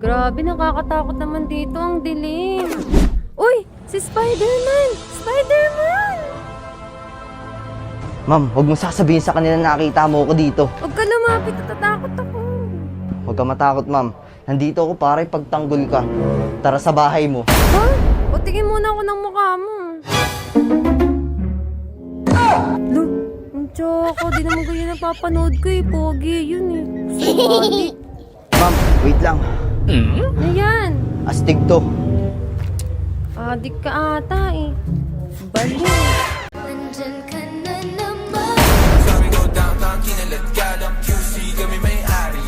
Grabe, nakakatakot naman dito. Ang dilim. Uy! Si Spider-Man! Spider-Man! Ma'am, huwag mo sasabihin sa kanila na nakita mo ako dito. Huwag ka lumapit. Natatakot ako. Huwag ka matakot, ma'am. Nandito ako para ipagtanggol ka. Tara sa bahay mo. Ha? O tingin muna ako ng mukha mo. Lo, ang tsaka. Di naman ganyan napapanood ko eh. Pogi yun eh. Sabadi. Ma'am, wait lang. Ano yan? Astig to. Adik ka ata eh. Bali. Nandyan ka na naman. Sabi ko downtown, kinalat ka ng QC, kami may-ari.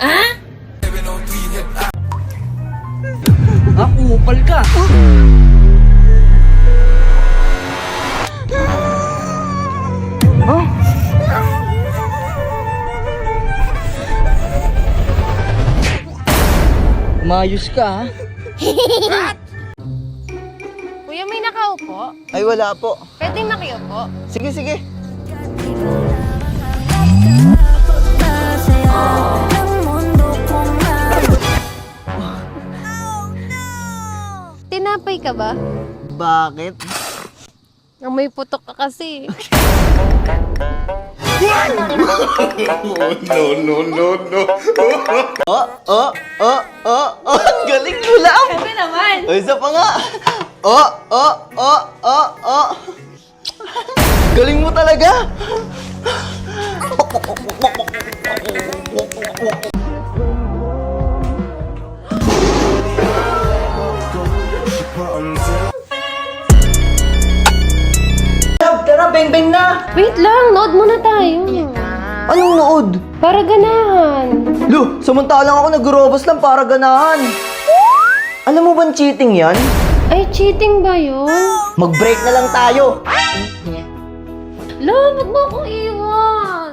Ah? 703 hit up. Kupal ka. Mayos ka, ha? Kuya, may nakaupo? Ay, wala po. Pwede makiupo? Sige, sige. Tinapay ka ba? Bakit? May putok ka kasi. Ang galing mo lang! Sabi naman! O, isa pa nga! Galing mo talaga! Tara, beng-beng na! Wait lang, nood muna tayo. Anong nood? Para ganahan. Lo, samantalang ako nag-robos lang para ganahan. Alam mo bang cheating yan? Ay, cheating ba yun? Mag-break na lang tayo. Lo, wag mo akong iwan.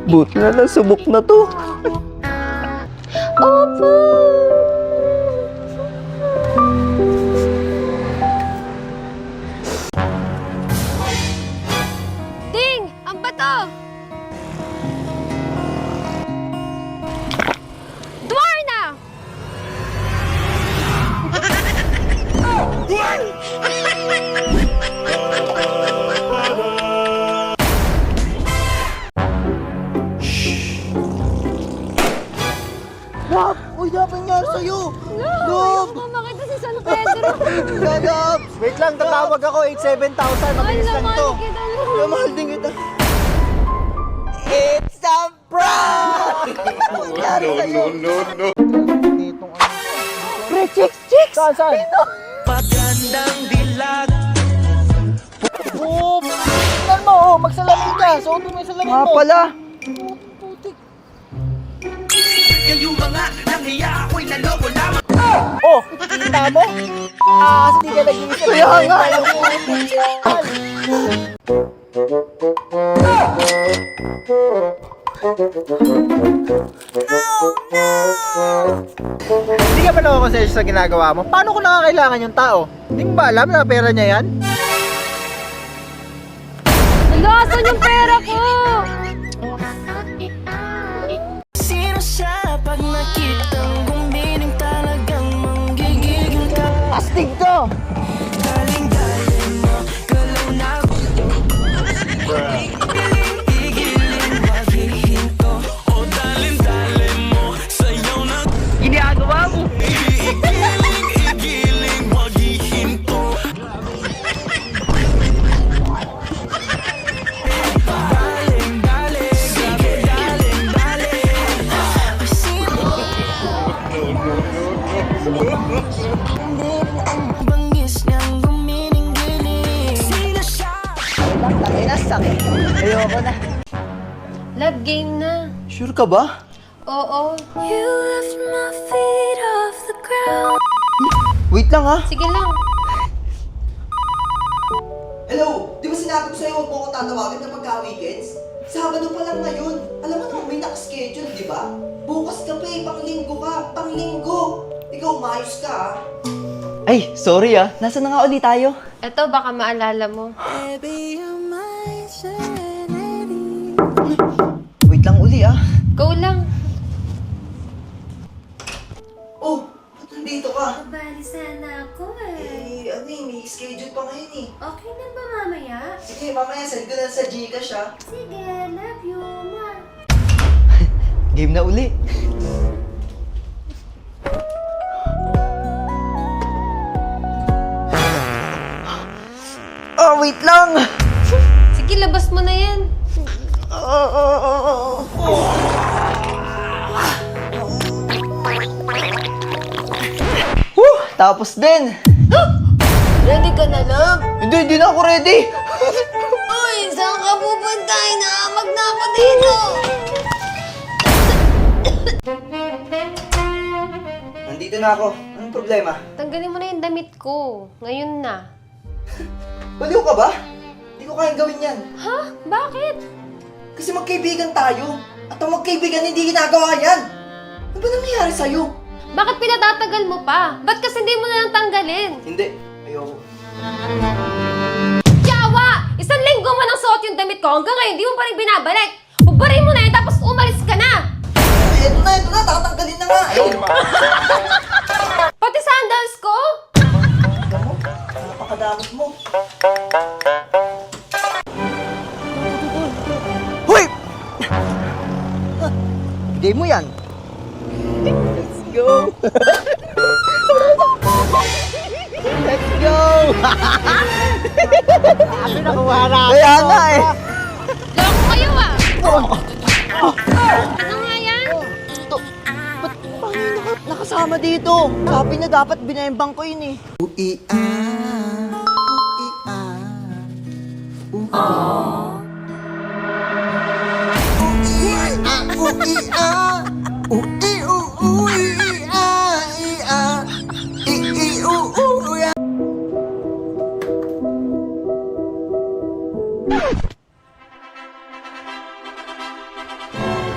Buti na lang, subok na to. Opo. Ding! Ang bato! Dwar na! Wag! Uy, dapat nangyari sa'yo! Ayoko pa makita si San Pedro. Ganap! Wait lang, tatawag ako. 87,000. Mabilis lang to. Kita Kaya mahal din kita. It's a prank! Nangyari sa'yo. No. Pre, chicks! Saan? Magandang dilag. Oh, tingnan mo, oh, magsalamin ka. Suotin mo yung salamin mo. Pala. Kayo mga nanghiya ako'y naloko lamang. Oh, kita mo? Kasi di ka nag-iisip. Kaya nga. Hindi ka ba nakakonsensya sa ginagawa mo? Paano ko nakakailangan yung tao? Hindi mo ba alam na pera niya yan? Alo, asan yung pera ko? Sino siya pag nakitang gumiling talagang manggigigil ka? Astig to. Galing mo, galaw na Igilin, maghihinto O dalin mo, sayaw na Ginagawa mo. Igiling, maghihinto Bangis niyang gumiling-giling Sino siya? Tangin na, sakit. Ayoko na. Love game na. Sure ka ba? Oo. You left my feet off the ground. Wait lang, ha? Sige lang. Hello! Di ba sinabi ko sa'yo huwag mo ko tatawagin kapag ka-weekends? Sabado pa lang ngayon. Alam mo naman may nakaschedule, di ba? Bukas ka pa eh, panglinggo ka. Panglinggo! Ikaw, umayos ka, ha? Ay, sorry ah. Nasaan na nga ulit tayo? Eto, baka maalala mo. Wait lang uli ah. Go sana ako eh. May schedule pa ngayon eh. Okay na ba mamaya? Sige, mamaya send ko na sa Gcash ah. Sige, love you, ma. Game na uli. Oh, wait lang! Sige, labas mo na yan. Tapos din! Ready ka na, love? Hindi na ako ready! Uy, saan ka pupunta? Inaamag na ako dito. Nandito na ako. Anong problema? Tanggalin mo na yung damit ko. Ngayon na. Baliw ka ba? Hindi ko kayang gawin yan. Ha? Bakit? Kasi magkaibigan tayo. At ang magkaibigan hindi ginagawa yan. Ano ba nangyayari sa'yo? Bakit pinatatagal mo pa? Ba't kasi hindi mo na lang tanggalin? Hindi. Ayoko. Yawa! Isang linggo mo nang suot yung damit ko. Hanggang ngayon, hindi mo pa rin binabalik. Ubarin mo na yan, tapos umalis ka na. Eto na. Tatanggalin na nga. Pati sandals ko? Alam mo, napakadamot mo. Hoy! Hindi mo yan. Let's go! Let's go! Sabi na kuha na. Kaya nga eh. Loko kayo ah! Ano nga yan? Nakasama dito. Sabi niya dapat binayambang ko yun eh.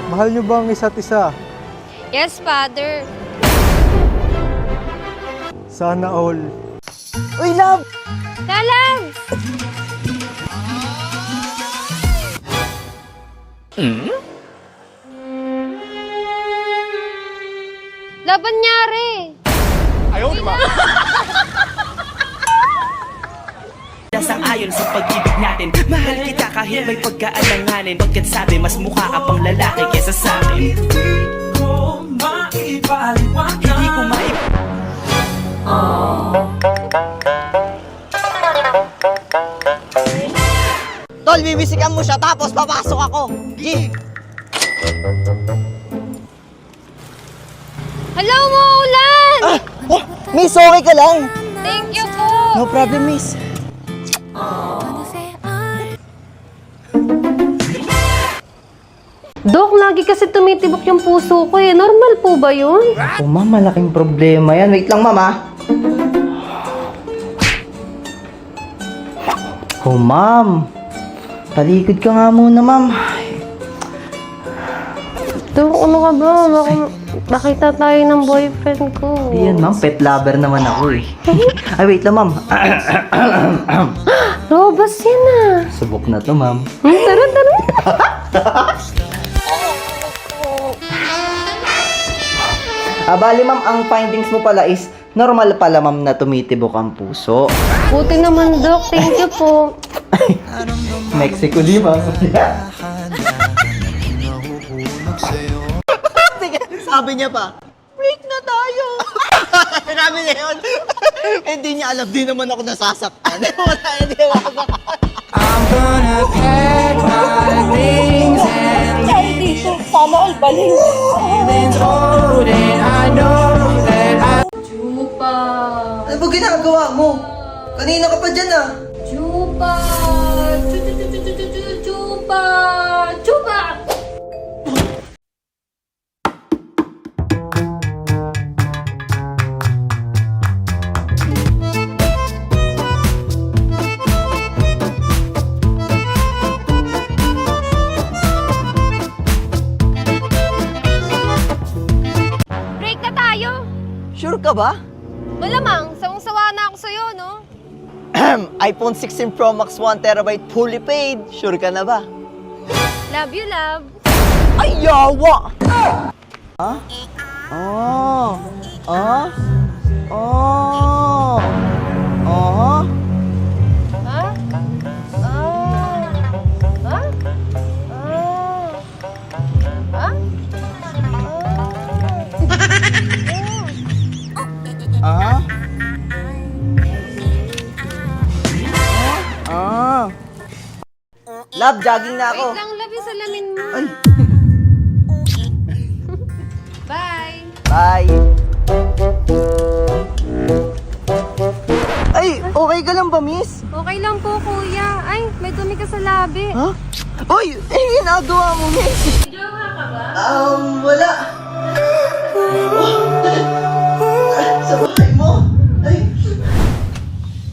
Mahal niyo ba ang isa't isa? Yes, Father. Sana all. Uy, love! Lalag! Laban nyari. Ayaw, di ba? Sang-ayon sa pag-ibig natin. Mahal kita kahit may pagkaalanganin. Pagkat sabi mas mukha ka pang lalaki kesa sa akin. Hindi ko Tol, bibisikan mo siya tapos papasok ako. G! Hello, Maulan! Miss, okay ka lang? Thank you po! No problem, miss. Dok, lagi kasi tumitibok yung puso ko eh. Normal po ba yun? Oh, ma'am, malaking problema yan. Wait lang, ma'am, ah. Oh, ma'am. Talikod ka nga muna, ma'am. Dok, ano ka ba? Nakita tayo ng boyfriend ko. Yan, ma'am. Pet lover naman ako eh. Ay, wait lang, ma'am. Robas yan ah. Subok na to, ma'am. Tara. Bali, ma'am, ang findings mo pala is normal pala, ma'am, na tumitibok ang puso. Buti naman, Dok. Thank you po. Mexico, di, ma'am. Sabi niya pa, break na tayo. Sabi niya yun. Hindi niya alam, di naman ako nasasaktan. Wala, hindi ako. I'm gonna pack my things and leave. Feelings old and I know that I Chupa! Ano ba ginagawa mo? Kanina ka pa dyan, ah. Chupa! Chupa! Chupa! Break na tayo! Sure ka ba? Malamang, sawang-sawa na ako sa'yo, no? iPhone 16 Pro Max 1TB fully paid. Sure ka na ba? Love you, love. Ay, yawa! Ha? Oh. Oh? Oh. Oh. Ha? Ah. Ha? Ah. Ha? Ah. Ah. Love, jogging na ako. Wait lang, love, yung salamin mo. Ay. Bye! Bye. Ay, okay ka lang ba, miss? Okay lang po, kuya. Ay, may dumi ka sa labi. Ha? Uy, ginagawa mo, miss. Jowa ka ba? Wala. Sa bahay mo? Ay.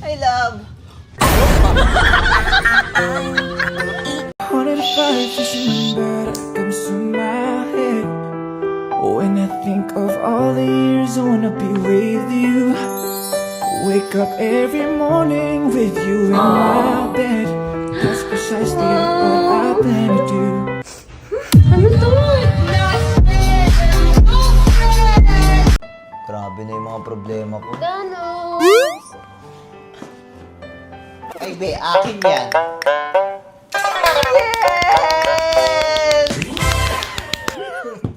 Ay, love. 105 is the number that comes to my head. When I think of all the years I wanna be with you. Wake up every morning with you in my bed. That's precisely what I plan to do. Ano to? Grabe na yung mga problema ko. Danos! Ay, be, akin yan.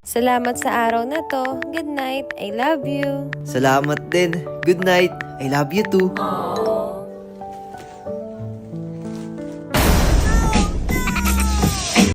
Salamat sa araw na to. Good night. I love you. Salamat din. Good night. I love you too.